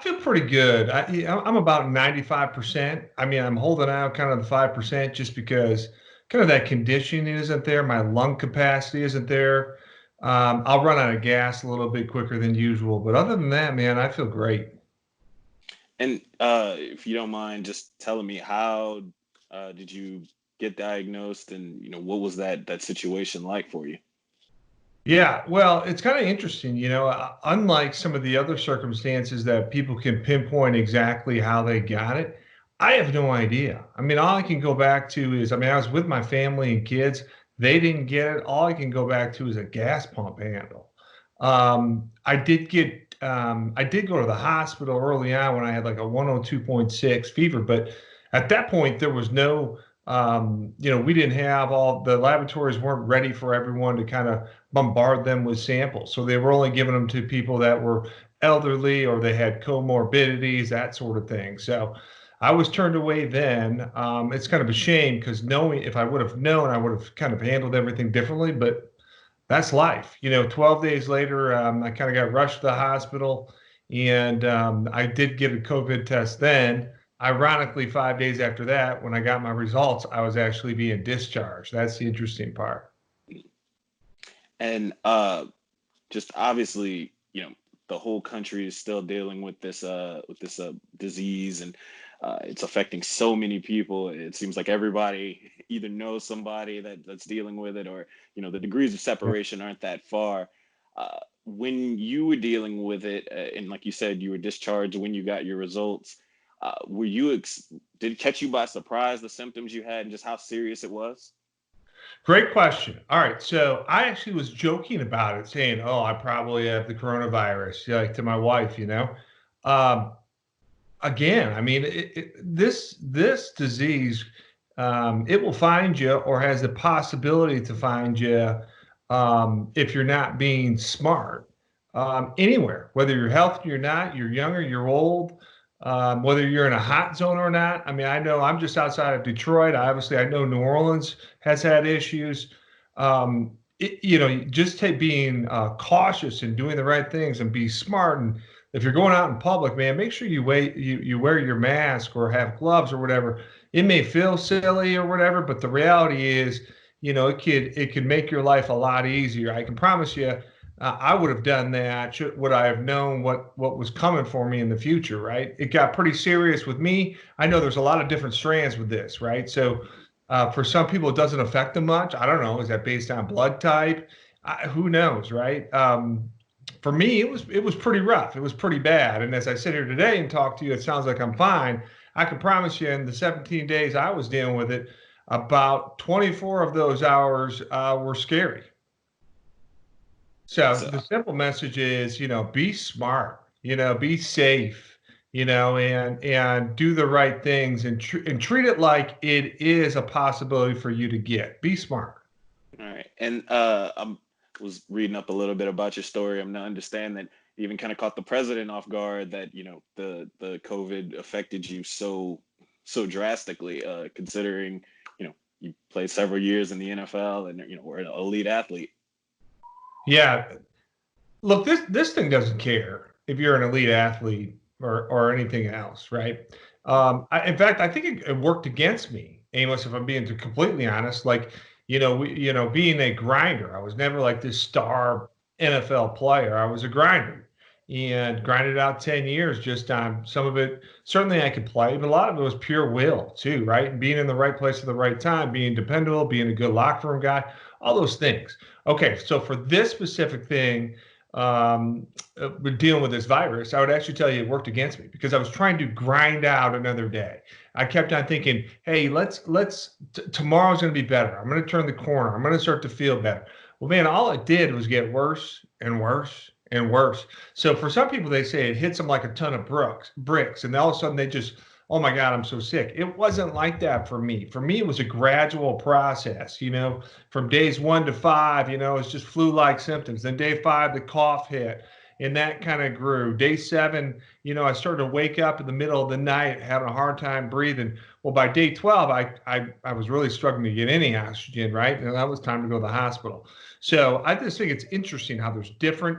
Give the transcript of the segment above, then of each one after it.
feel pretty good. I'm about 95%. I mean, I'm holding out kind of the 5% just because kind of that conditioning isn't there. My lung capacity isn't there. I'll run out of gas a little bit quicker than usual. But other than that, man, I feel great. And if you don't mind, just telling me how did you get diagnosed, and what was that situation like for you? Yeah, well, it's kind of interesting, unlike some of the other circumstances that people can pinpoint exactly how they got it, I have no idea. I mean, all I can go back to is, I mean, I was with my family and kids. They didn't get it. All I can go back to is a gas pump handle. I did go to the hospital early on when I had like a 102.6 fever, but at that point there was no, we didn't have all the laboratories weren't ready for everyone to kind of bombard them with samples. So they were only giving them to people that were elderly or they had comorbidities, that sort of thing. So I was turned away then. It's kind of a shame because knowing if I would have known, I would have kind of handled everything differently. But that's life. 12 days later, I kind of got rushed to the hospital and I did get a COVID test then. Ironically, 5 days after that, when I got my results, I was actually being discharged. That's the interesting part. And just obviously, the whole country is still dealing with this disease, and it's affecting so many people. It seems like everybody either knows somebody that's dealing with it, or the degrees of separation aren't that far. When you were dealing with it, and like you said, you were discharged when you got your results. Did it catch you by surprise, the symptoms you had and just how serious it was? Great question. All right. So I actually was joking about it, saying, "Oh, I probably have the coronavirus," like to my wife. Um, Again, I mean, this disease, it will find you or has the possibility to find you if you're not being smart anywhere, whether you're healthy or not, you're younger, you're old, whether you're in a hot zone or not. I mean, I know I'm just outside of Detroit. Obviously, I know New Orleans has had issues. Just take being cautious and doing the right things and be smart. And if you're going out in public, man, make sure you wear your mask or have gloves or whatever. It may feel silly or whatever, but the reality is, it could make your life a lot easier. I can promise you, I would have done that. Would I have known what was coming for me in the future? Right? It got pretty serious with me. I know there's a lot of different strands with this, right? So for some people, it doesn't affect them much. I don't know. Is that based on blood type? Who knows, right? For me, it was pretty rough. It was pretty bad. And as I sit here today and talk to you, it sounds like I'm fine. I can promise you, in the 17 days I was dealing with it, about 24 of those hours were scary. So So the simple message is, be smart, be safe, and do the right things and treat it like it is a possibility for you to get. Be smart. all right, and I was reading up a little bit about your story. I'm to understand that you even kind of caught the president off guard, that the COVID affected you so drastically, considering you played several years in the NFL and were an elite athlete. Yeah. Look, this thing doesn't care if you're an elite athlete or anything else, right? In fact, I think it worked against me, Amos, if I'm being completely honest. Like, being a grinder, I was never like this star NFL player. I was a grinder and grinded out 10 years just on some of it. Certainly I could play, but a lot of it was pure will too, right? And being in the right place at the right time, being dependable, being a good locker room guy, all those things. Okay, so for this specific thing, we're dealing with this virus, I would actually tell you it worked against me because I was trying to grind out another day. I kept on thinking, hey, tomorrow's going to be better. I'm going to turn the corner. I'm going to start to feel better. Well, man, all it did was get worse and worse and worse. So for some people, they say it hits them like a ton of bricks, and all of a sudden they just, oh my God, I'm so sick. It wasn't like that for me. For me, it was a gradual process, from days 1 to 5, it's just flu-like symptoms. Then day 5, the cough hit, and that kind of grew. Day 7, I started to wake up in the middle of the night, having a hard time breathing. Well, by day 12, I was really struggling to get any oxygen, right? And that was time to go to the hospital. So I just think it's interesting how there's different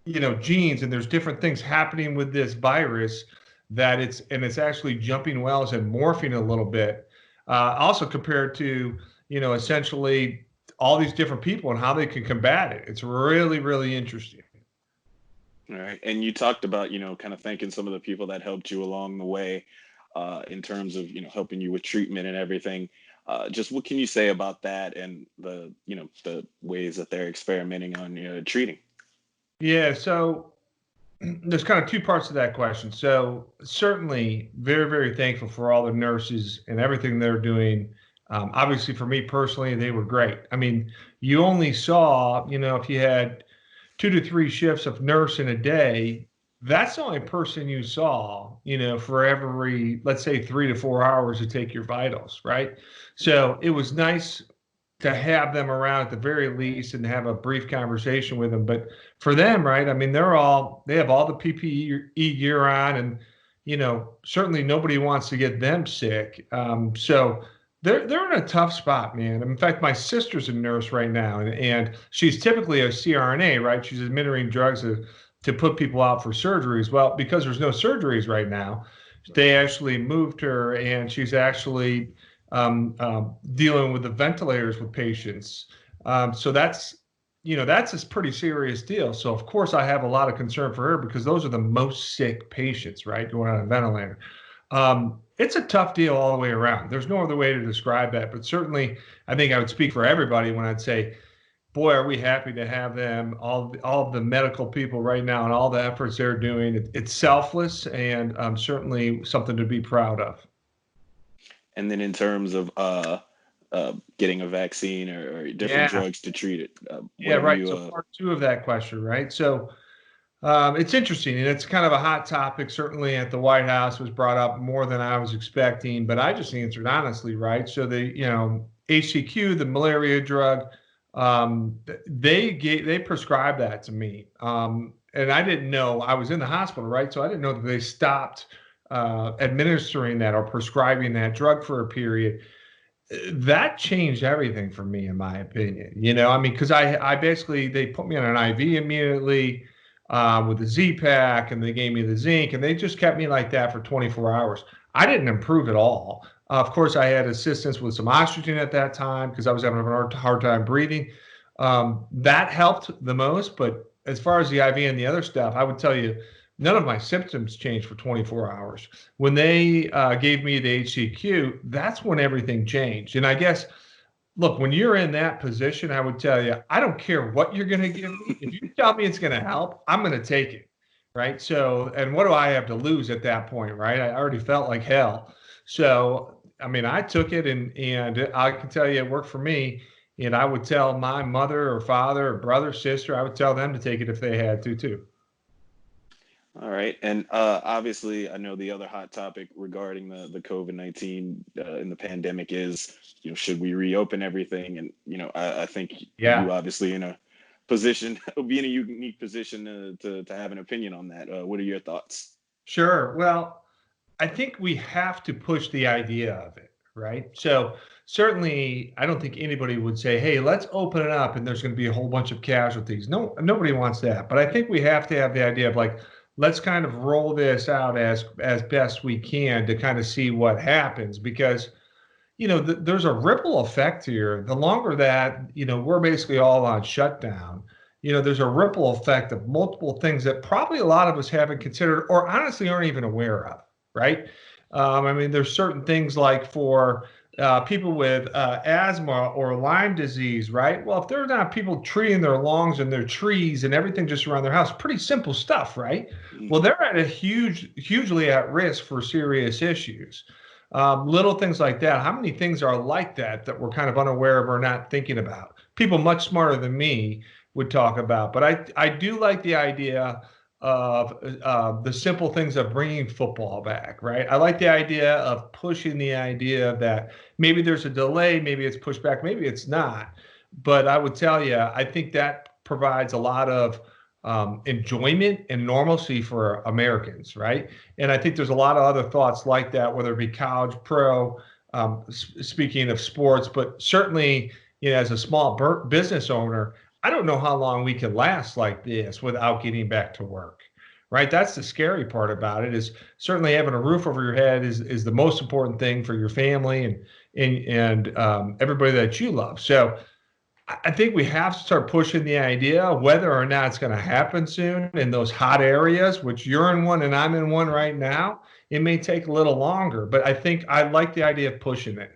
genes, and there's different things happening with this virus that it's actually jumping wells and morphing a little bit. Also compared to, essentially all these different people and how they can combat it. It's really, really interesting. All right. And you talked about, kind of thanking some of the people that helped you along the way, in terms of, helping you with treatment and everything. Just what can you say about that and the ways that they're experimenting on, treating? Yeah, so there's kind of two parts to that question. So certainly very, very thankful for all the nurses and everything they're doing. Obviously, for me personally, they were great. I mean, you only saw, if you had 2 to 3 shifts of nurse in a day, that's the only person you saw, for every, let's say, 3 to 4 hours to take your vitals, right? So it was nice to have them around at the very least and have a brief conversation with them. But for them, right? I mean, they have all the PPE gear on, and certainly nobody wants to get them sick. So they're in a tough spot, man. In fact, my sister's a nurse right now, and she's typically a CRNA, right? She's administering drugs to put people out for surgeries. Well, because there's no surgeries right now, they actually moved her, and she's actually dealing with the ventilators with patients. So that's a pretty serious deal. So of course I have a lot of concern for her because those are the most sick patients, right? Going on a ventilator. It's a tough deal all the way around. There's no other way to describe that, but certainly I think I would speak for everybody when I'd say, boy, are we happy to have them, all of the medical people right now and all the efforts they're doing. It's selfless and certainly something to be proud of. And then in terms of getting a vaccine or different Yeah. drugs to treat it, Yeah, what have right. you? So part two of that question, right? So it's interesting, and it's kind of a hot topic. Certainly at the White House was brought up more than I was expecting, but I just answered honestly, right? So HCQ, the malaria drug, they prescribed that to me, and I didn't know. I was in the hospital, right? So I didn't know that they stopped administering that or prescribing that drug for a period. That changed everything for me, in my opinion. I mean, because I basically, they put me on an IV immediately with the Z pack, and they gave me the zinc, and they just kept me like that for 24 hours. I didn't improve at all. Of course, I had assistance with some oxygen at that time because I was having a hard time breathing. That helped the most. But as far as the IV and the other stuff, I would tell you, none of my symptoms changed for 24 hours. When they gave me the HCQ, that's when everything changed. And I guess, look, when you're in that position, I would tell you, I don't care what you're going to give me. If you tell me it's going to help, I'm going to take it. Right. So, and what do I have to lose at that point? Right. I already felt like hell. So, I mean, I took it, and I can tell you it worked for me. And I would tell my mother or father or brother, sister, I would tell them to take it if they had to too. All right. And obviously, I know the other hot topic regarding the COVID-19 and the pandemic is, should we reopen everything? And, I think Yeah. you obviously in a position, be in a unique position to have an opinion on that. What are your thoughts? Sure. Well, I think we have to push the idea of it, right? So certainly, I don't think anybody would say, "Hey, let's open it up," and there's going to be a whole bunch of casualties. No, nobody wants that. But I think we have to have the idea of like, let's kind of roll this out as best we can to kind of see what happens because there's a ripple effect here. The longer that we're basically all on shutdown, there's a ripple effect of multiple things that probably a lot of us haven't considered or honestly aren't even aware of, right? I mean, there's certain things like for people with asthma or Lyme disease, right? Well, if they're not people treating their lungs and their trees and everything just around their house, pretty simple stuff, right? Well, Mhm. they're at a hugely at risk for serious issues. Little things like that. How many things are like that we're kind of unaware of or not thinking about? People much smarter than me would talk about. But I do like the idea of the simple things of bringing football back, right? I like the idea of pushing the idea that maybe there's a delay, maybe it's pushed back, maybe it's not. But I would tell you, I think that provides a lot of enjoyment and normalcy for Americans, right? And I think there's a lot of other thoughts like that, whether it be college, pro, speaking of sports, but certainly, as a small business owner, I don't know how long we can last like this without getting back to work. Right? That's the scary part about it, is certainly having a roof over your head is the most important thing for your family and everybody that you love. So I think we have to start pushing the idea, whether or not it's going to happen soon in those hot areas, which you're in one and I'm in one right now. It may take a little longer, but I think I like the idea of pushing it.